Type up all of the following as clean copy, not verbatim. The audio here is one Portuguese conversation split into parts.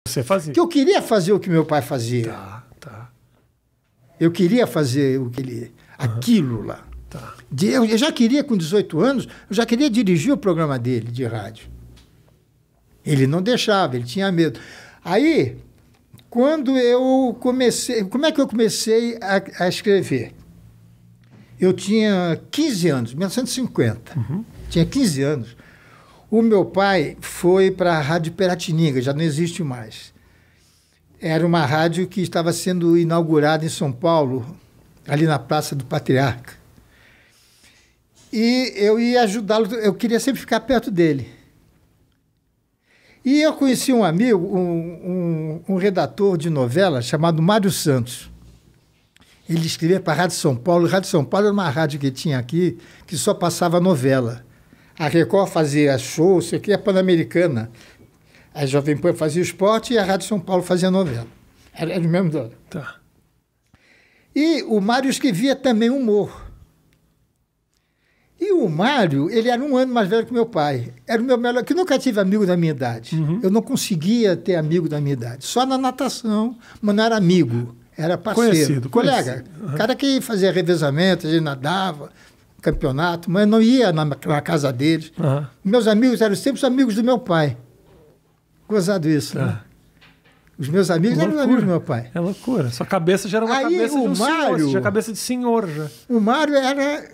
Você fazia? Que eu queria fazer o que meu pai fazia. Tá. Eu queria fazer aquilo lá. Tá. Eu já queria, com 18 anos, eu já queria dirigir o programa dele de rádio. Ele não deixava, ele tinha medo. Aí, quando eu comecei... Como é que eu comecei a escrever? Eu tinha 15 anos, 1950. Tinha 15 anos. O meu pai foi para a Rádio Piratininga, já não existe mais. Era uma rádio que estava sendo inaugurada em São Paulo, ali na Praça do Patriarca. E eu ia ajudá-lo, eu queria sempre ficar perto dele. E eu conheci um amigo, um redator de novela chamado Mário Santos. Ele escrevia para a Rádio São Paulo. A Rádio São Paulo era uma rádio que tinha aqui, que só passava novela. A Record fazia show, isso aqui é Pan-Americana. A Jovem Pan fazia esporte e a Rádio São Paulo fazia novela. Era o mesmo dono. Tá. E o Mário escrevia também humor. E o Mário, ele era um ano mais velho que meu pai. Era o meu melhor, que nunca tive amigo da minha idade. Eu não conseguia ter amigo da minha idade. Só na natação, mas não era amigo. Era parceiro. Colega. Cara que fazia revezamento, a gente nadava, campeonato, mas não ia na casa deles. Meus amigos eram sempre os amigos do meu pai. Gozado isso, né? Os meus amigos eram os amigos do meu pai. É loucura. Sua cabeça já era uma cabeça de um senhor. Já cabeça de senhor, já. O Mário era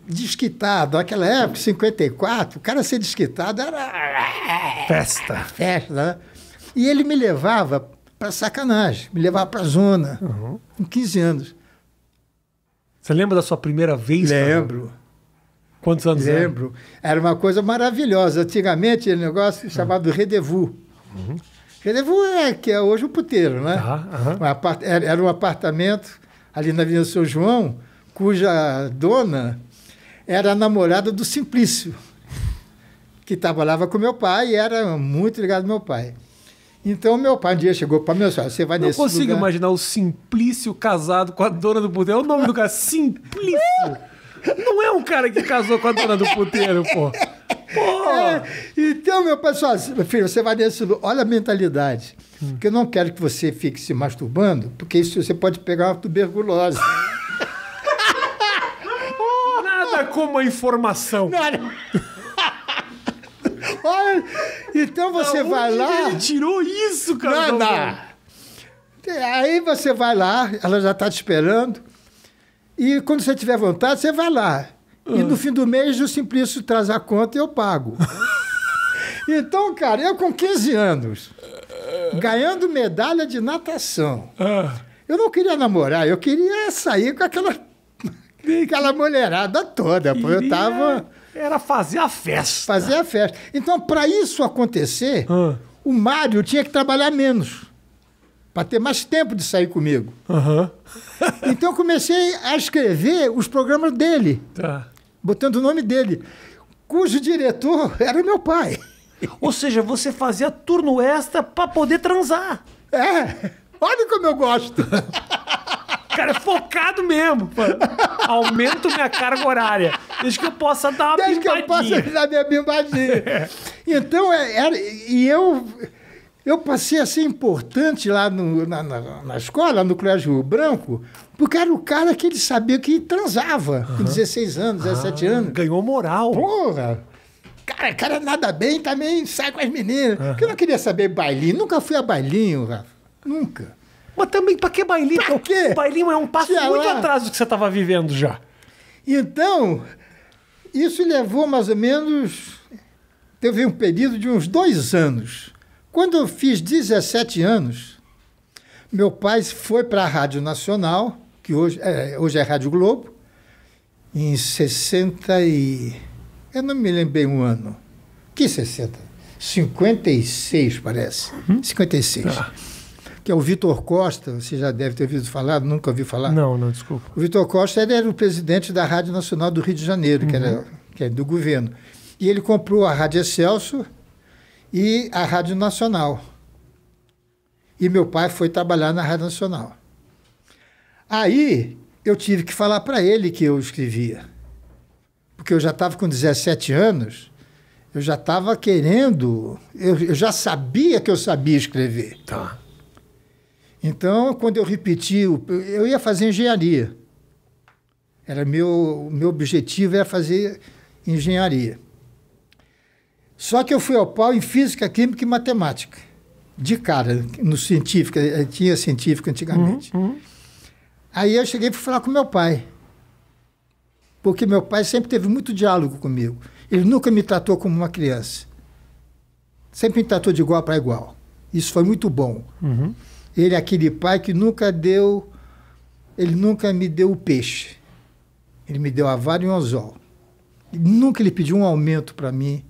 desquitado. Naquela época, 54, o cara ser desquitado era... Festa. Festa, né? E ele me levava para sacanagem. Me levava para a zona. Com 15 anos. Você lembra da sua primeira vez? Lembro. Quantos anos Lembro. Era uma coisa maravilhosa. Antigamente, era um negócio chamado rendezvous. Rendezvous que é hoje o puteiro, né? Era um apartamento ali na Avenida São João, cuja dona era a namorada do Simplício, que trabalhava com meu pai e era muito ligado ao meu pai. Então, meu pai um dia chegou para mim e disse, você vai nesse lugar... Não consigo imaginar o Simplício casado com a dona do puteiro. É o nome do cara, Simplício. Não é um cara que casou com a dona do puteiro, pô. Então, meu pai disse, meu filho, você vai nesse lugar... Olha a mentalidade. Porque eu não quero que você fique se masturbando, porque isso você pode pegar uma tuberculose. Nada como a informação. Olha, então você vai lá... Ele tirou isso, cara? Nada. Aí você vai lá, ela já está te esperando, e quando você tiver vontade, você vai lá. E no fim do mês, o Simplício traz a conta e eu pago. Então, cara, eu com 15 anos, ganhando medalha de natação, eu não queria namorar, eu queria sair com aquela mulherada toda. Pô, eu tava... Era fazer a festa. Fazer a festa. Então, para isso acontecer, o Mário tinha que trabalhar menos, para ter mais tempo de sair comigo. Então, eu comecei a escrever os programas dele, botando o nome dele, cujo diretor era meu pai. Ou seja, você fazia turno extra para poder transar. Olha como eu gosto. Cara, é focado mesmo. Aumento minha carga horária. Desde que eu possa dar uma bimbadinha. Desde que eu possa dar minha bimbadinha. Então, eu passei a ser importante lá na escola, no Colégio Rio Branco, porque era o cara que ele sabia que transava com 16 anos, 17 anos. Ganhou moral. Porra! Cara nada bem, também sai com as meninas. Porque eu não queria saber bailinho. Nunca fui a bailinho, Rafa. Nunca. Mas também, pra que bailinho? Pra quê? O bailinho é um passo muito atrás do que você estava vivendo já. Então, isso levou mais ou menos... Teve um período de uns 2 anos. Quando eu fiz 17 anos, meu pai foi para a Rádio Nacional, que hoje é Rádio Globo, em 60 e... Eu não me lembrei um ano. Que 60? 56, parece. 56. Que é o Vitor Costa, você já deve ter ouvido falar, nunca ouviu falar? Não, desculpa. O Vitor Costa era o presidente da Rádio Nacional do Rio de Janeiro, que é do governo. E ele comprou a Rádio Excelsior e a Rádio Nacional. E meu pai foi trabalhar na Rádio Nacional. Aí eu tive que falar para ele que eu escrevia. Porque eu já estava com 17 anos, eu já estava querendo, eu já sabia que eu sabia escrever. Tá. Então, quando eu repeti, eu ia fazer engenharia. Meu objetivo era fazer engenharia. Só que eu fui ao pau em física, química e matemática. De cara, no científico, tinha científico antigamente. Aí eu cheguei para falar com meu pai. Porque meu pai sempre teve muito diálogo comigo. Ele nunca me tratou como uma criança. Sempre me tratou de igual para igual. Isso foi muito bom. Ele é aquele pai que nunca me deu o peixe. Ele me deu a vara e um anzol. Nunca ele pediu um aumento para mim.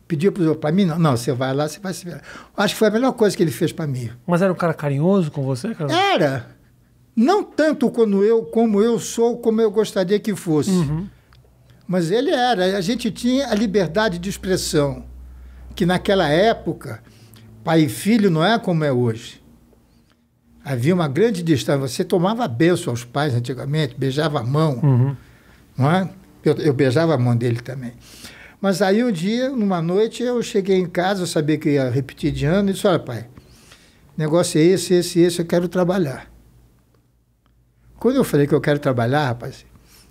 Pediu para mim, não, você vai lá, você vai se ver. Acho que foi a melhor coisa que ele fez para mim. Mas era um cara carinhoso com você, cara? Era. Não tanto como eu sou, como eu gostaria que fosse. Mas ele era. A gente tinha a liberdade de expressão, que naquela época, pai e filho não é como é hoje. Havia uma grande distância. Você tomava bênção aos pais antigamente, beijava a mão. Não é? Eu beijava a mão dele também. Mas aí um dia, numa noite, eu cheguei em casa, eu sabia que ia repetir de ano, e disse, olha, pai, o negócio é esse, eu quero trabalhar. Quando eu falei que eu quero trabalhar, rapaz,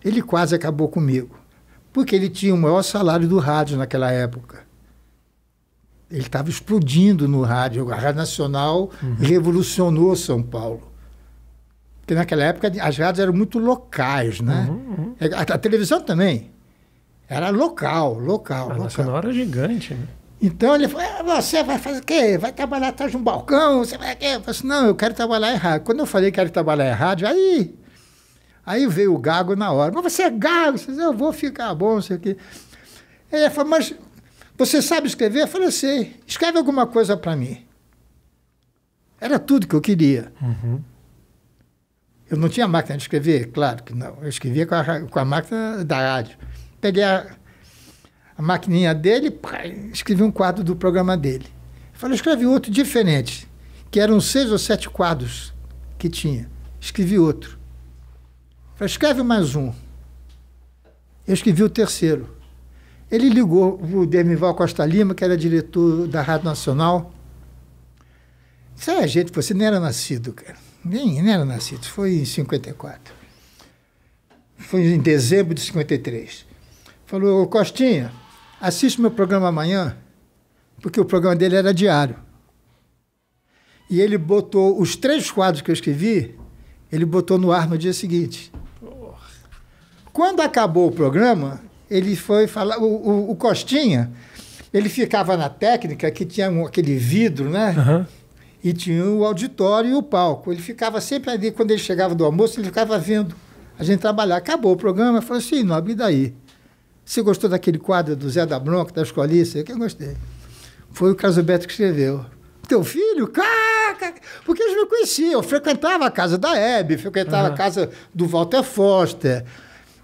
ele quase acabou comigo. Porque ele tinha o maior salário do rádio naquela época. Ele estava explodindo no rádio. A Rádio Nacional revolucionou São Paulo. Porque naquela época as rádios eram muito locais, né? A televisão também. Era local. A Nacional era gigante, né? Então ele falou, você vai fazer o quê? Vai trabalhar atrás de um balcão? Você vai o quê? Eu falei assim, não, eu quero trabalhar em rádio. Quando eu falei que quero trabalhar em rádio, aí veio o gago na hora. Mas você é gago? Eu vou ficar bom, não sei o quê. Ele falou, mas você sabe escrever? Eu falei, sei. Escreve alguma coisa para mim. Era tudo que eu queria. Eu não tinha máquina de escrever? Claro que não. Eu escrevia com a máquina da rádio. Peguei a maquininha dele, escrevi um quadro do programa dele. Eu falei, escrevi outro diferente, que eram 6 ou 7 quadros que tinha. Escrevi outro. Eu falei, escreve mais um. Eu escrevi o terceiro. Ele ligou o Demival Costa Lima, que era diretor da Rádio Nacional. Disse, gente, você nem era nascido, cara. Nem era nascido. Foi em 54. Foi em dezembro de 53. Falou, Costinha, assiste meu programa amanhã, porque o programa dele era diário. E ele botou os 3 quadros que eu escrevi, ele botou no ar no dia seguinte. Quando acabou o programa, ele foi falar, o Costinha, ele ficava na técnica, que tinha aquele vidro, né? E tinha o auditório e o palco. Ele ficava sempre ali, quando ele chegava do almoço, ele ficava vendo a gente trabalhar. Acabou o programa, eu falei assim, Nobre, e daí? Você gostou daquele quadro do Zé da Bronca, da Escolice? Eu gostei. Foi o Carlos Alberto que escreveu. Teu filho? Porque eles me conheciam. Eu frequentava a casa da Hebe, frequentava a casa do Walter Foster,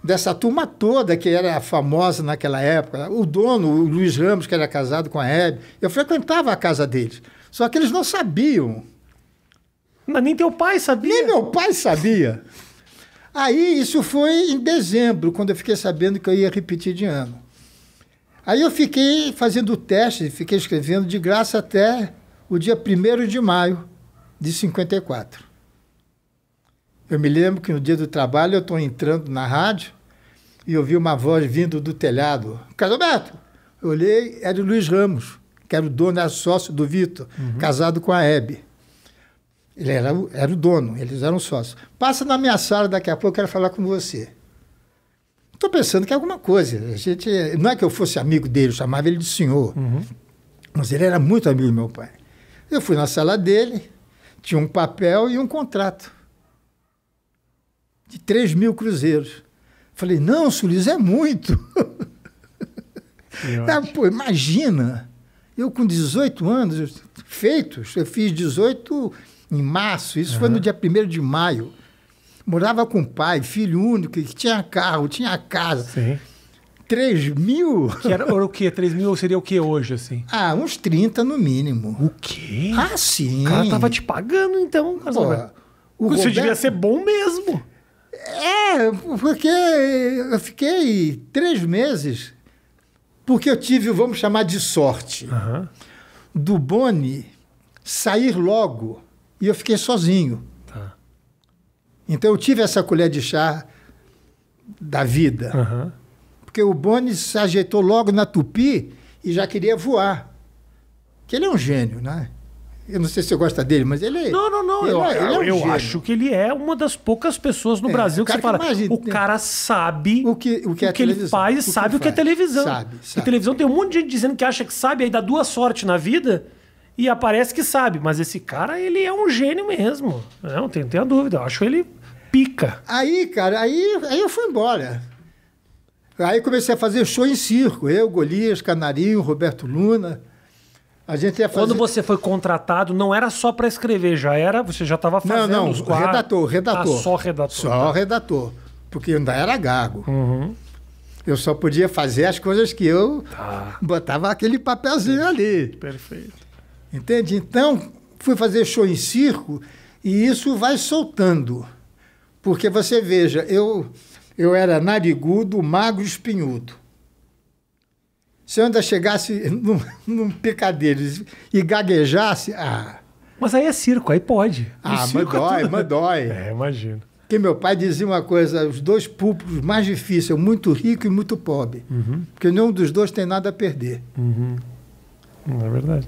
dessa turma toda que era famosa naquela época. O dono, o Luiz Ramos, que era casado com a Hebe. Eu frequentava a casa deles. Só que eles não sabiam. Mas nem teu pai sabia. Nem meu pai sabia. Aí, isso foi em dezembro, quando eu fiquei sabendo que eu ia repetir de ano. Aí eu fiquei fazendo o teste, fiquei escrevendo de graça até o dia 1º de maio de 54. Eu me lembro que no dia do trabalho eu estou entrando na rádio e ouvi uma voz vindo do telhado. Carlos Alberto! Eu olhei, era o Luiz Ramos, que era o dono, era sócio do Vitor, casado com a Hebe. Ele era o dono, eles eram sócios. Passa na minha sala, daqui a pouco eu quero falar com você. Estou pensando que é alguma coisa. Não é que eu fosse amigo dele, eu chamava ele de senhor. Mas ele era muito amigo do meu pai. Eu fui na sala dele, tinha um papel e um contrato de 3.000 cruzeiros. Falei, não, Sulis, é muito. Pô, imagina, eu com 18 anos, feitos, eu fiz 18 em março, isso foi no dia 1º de maio. Morava com o pai, filho único, que tinha carro, tinha casa. Sim. 3.000? Que era o quê? 3.000 seria o quê hoje, assim? Uns 30 no mínimo. O quê? Sim. O cara tava te pagando, então. Isso devia ser bom mesmo. Porque eu fiquei 3 meses Porque eu tive, vamos chamar de sorte, do Boni sair logo e eu fiquei sozinho. Tá. Então eu tive essa colher de chá da vida. Porque o Boni se ajeitou logo na Tupi e já queria voar. Que ele é um gênio, né? Eu não sei se você gosta dele, mas ele... Não. Ele é um Eu gênio. acho que ele é uma das poucas pessoas no Brasil que você fala, o cara sabe o que ele faz e sabe o que é televisão. Sabe. E televisão tem um monte de gente dizendo que acha que sabe, aí dá duas sortes na vida e aparece que sabe. Mas esse cara, ele é um gênio mesmo. Não tenho a dúvida. Eu acho ele pica. Aí, cara, aí eu fui embora. Aí comecei a fazer show em circo. Eu, Golias, Canarinho, Roberto Luna... A gente ia fazer... Quando você foi contratado, não era só para escrever, você já estava fazendo os quadros? Redator. Só redator. Só redator, porque eu ainda era gago. Eu só podia fazer as coisas que eu botava aquele papelzinho ali. Perfeito. Entende? Então, fui fazer show em circo e isso vai soltando. Porque você veja, eu era narigudo, magro e espinhudo. Se eu ainda chegasse num picadeiro e gaguejasse... Mas aí é circo, aí pode. Mas dói. É, imagino. Porque meu pai dizia uma coisa, os dois públicos mais difíceis, muito rico e muito pobre. Porque nenhum dos dois tem nada a perder. É verdade.